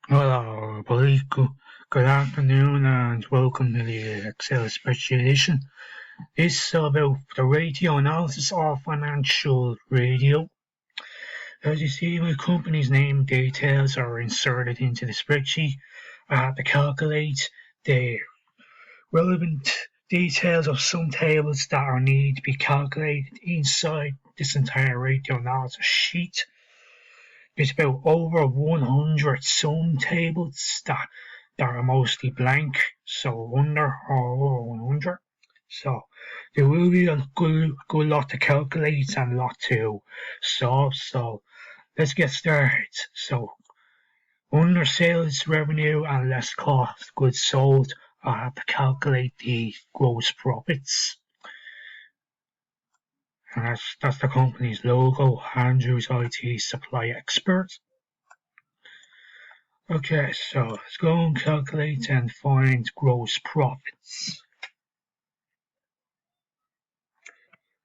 Hello, everybody. Good afternoon and welcome to the Excel spreadsheet edition. This is about the ratio analysis of financial radio. As you see, my company's name details are inserted into the spreadsheet. I have to calculate the relevant details of some tables that are needed to be calculated inside this entire ratio analysis sheet. There's about over 100 sum tables that are mostly blank, so under or over 100. So there will be a good lot to calculate and a lot to solve. So let's get started. So under sales revenue and less cost of goods sold, I have to calculate the gross profits. And that's the company's logo, Andrew's IT Supply Expert. Okay, so let's go and calculate and find gross profits.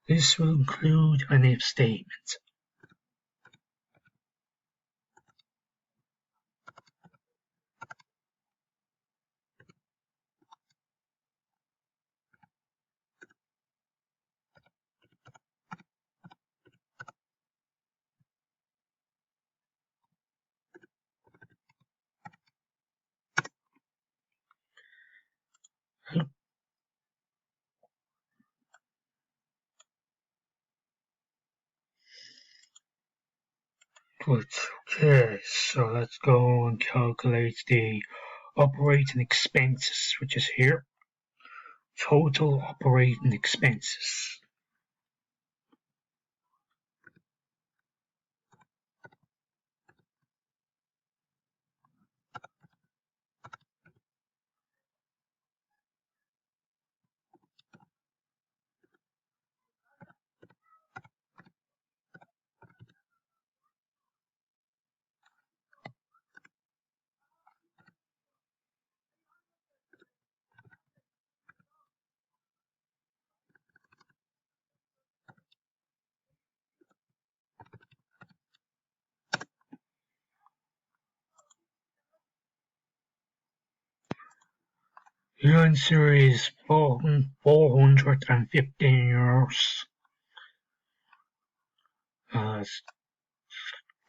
This will include an if statement. Okay, so let's go and calculate the operating expenses, which is here. Total operating expenses. The answer is €415. Let's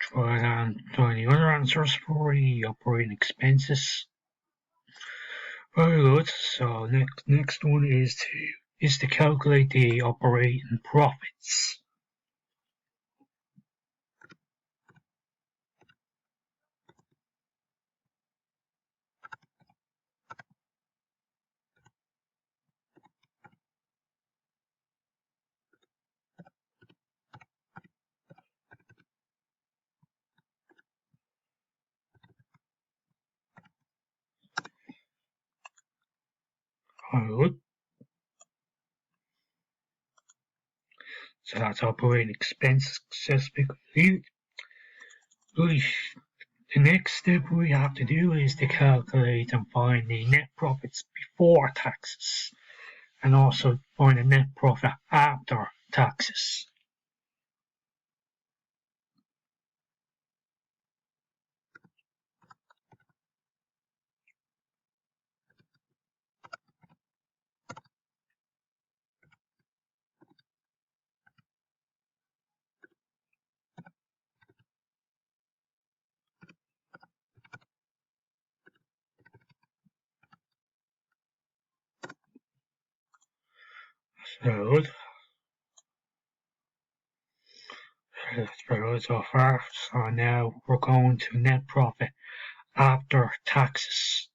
try the other answers for the operating expenses. Very good. So next one is to calculate the operating profits. Good. So that's operating expenses successfully completed. Right. The next step we have to do is to calculate and find the net profits before taxes, and also find the net profit after taxes. So good. That's very good so far. So now we're going to net profit after taxes.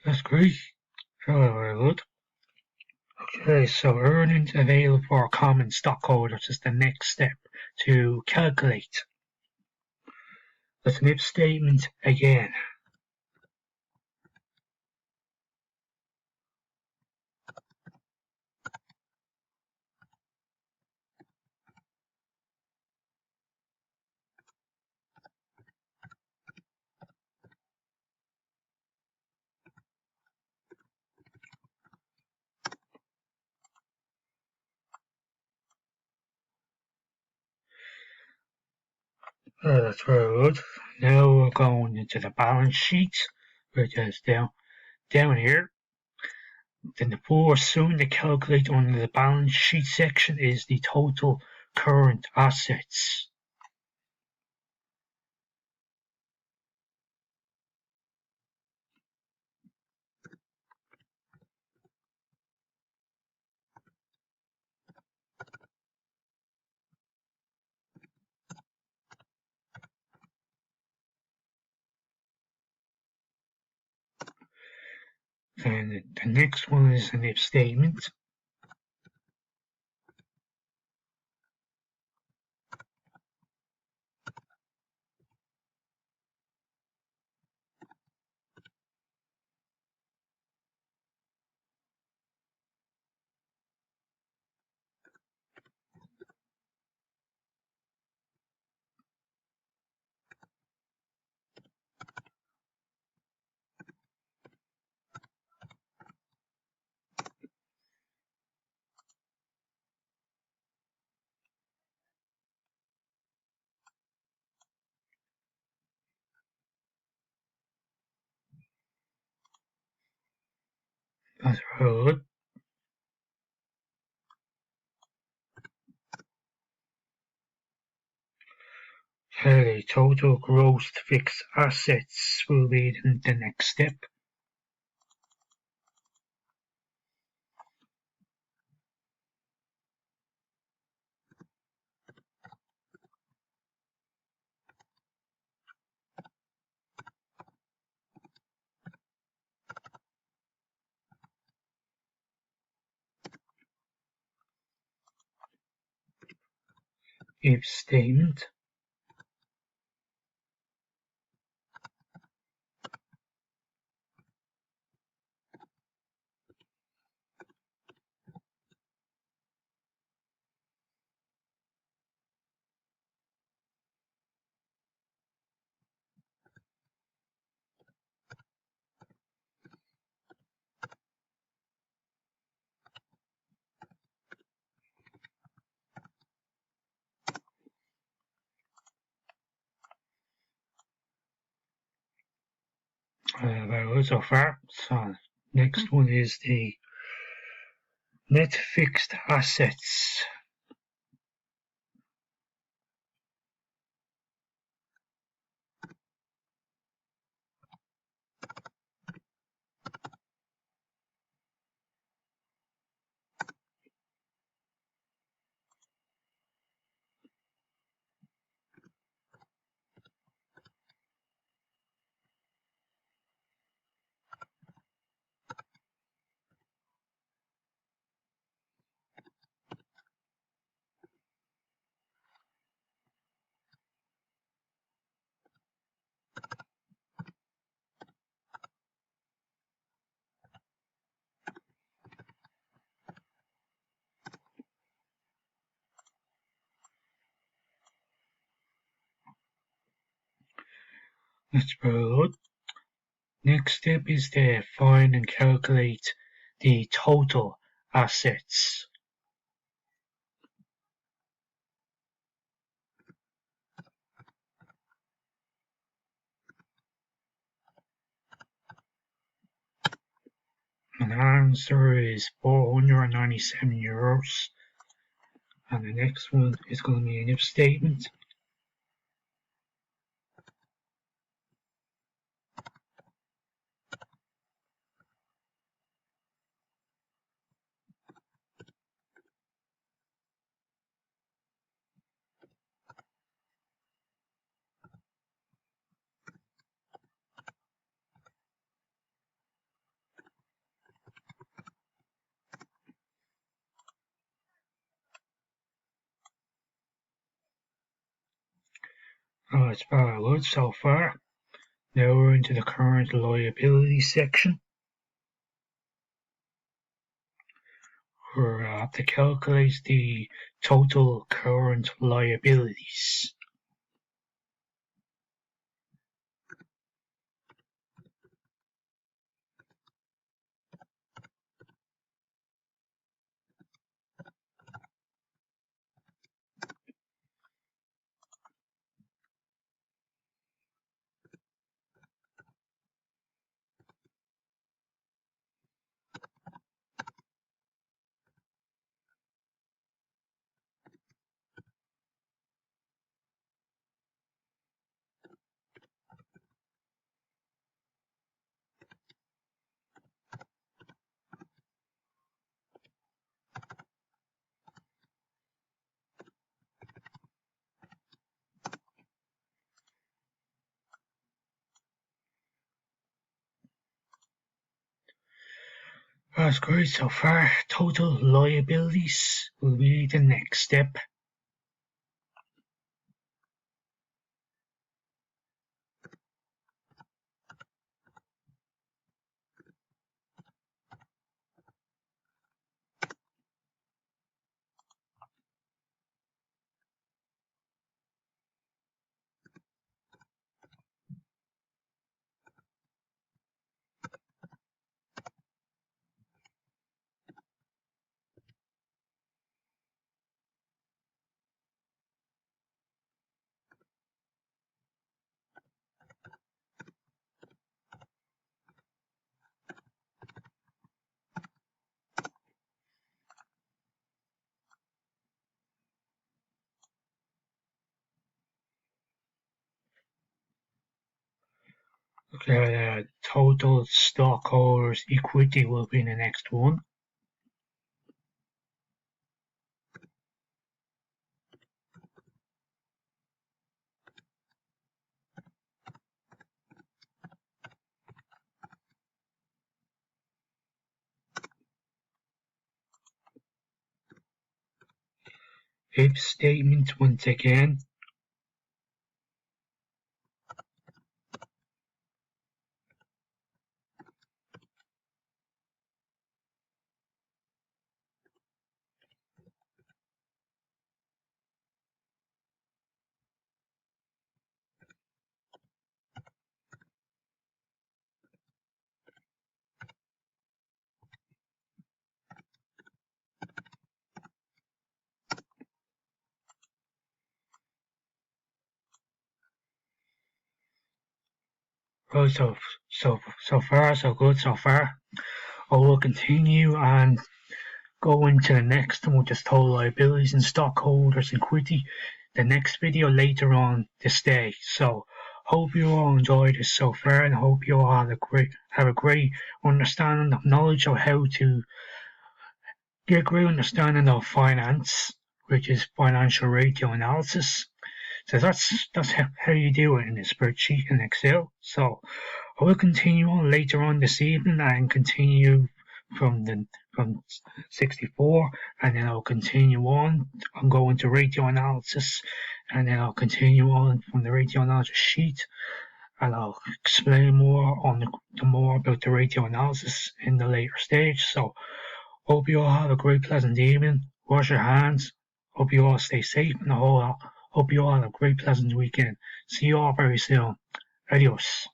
That's great. Very good. Okay, so earnings available for common stockholders is the next step to calculate. That's an if statement again. That's very good. Now we're going into the balance sheet, which is down here. Then the first sum to calculate under the balance sheet section is the total current assets. Then the next one is an if statement. That's very good. The total gross fixed assets will be the next step. If statement. Very good so far. So next one is the net fixed assets. That's very good. Next step is to find and calculate the total assets. And the answer is €497. And the next one is going to be an if statement. Oh, it's very good so far. Now we're into the current liability section. We're to calculate the total current liabilities. That's great so far. Total liabilities will be the next step. Total stockholders' equity will be the next one. If statement once again. Oh, so far so good so far. I will continue and go into the next one, which is total liabilities and stockholders' equity, the next video later on this day. So hope you all enjoyed this so far, and hope you all have a great understanding of knowledge of how to get a great understanding of finance, which is financial ratio analysis. So that's how you do it in a spreadsheet in Excel. So I will continue on later on this evening and continue from 64, and then I'll continue on. I'm going to ratio analysis, and then I'll continue on from the ratio analysis sheet, and I'll explain more on more about the ratio analysis in the later stage. So hope you all have a great pleasant evening. Wash your hands. Hope you all stay safe, and hope you all have a great pleasant weekend. See you all very soon. Adios.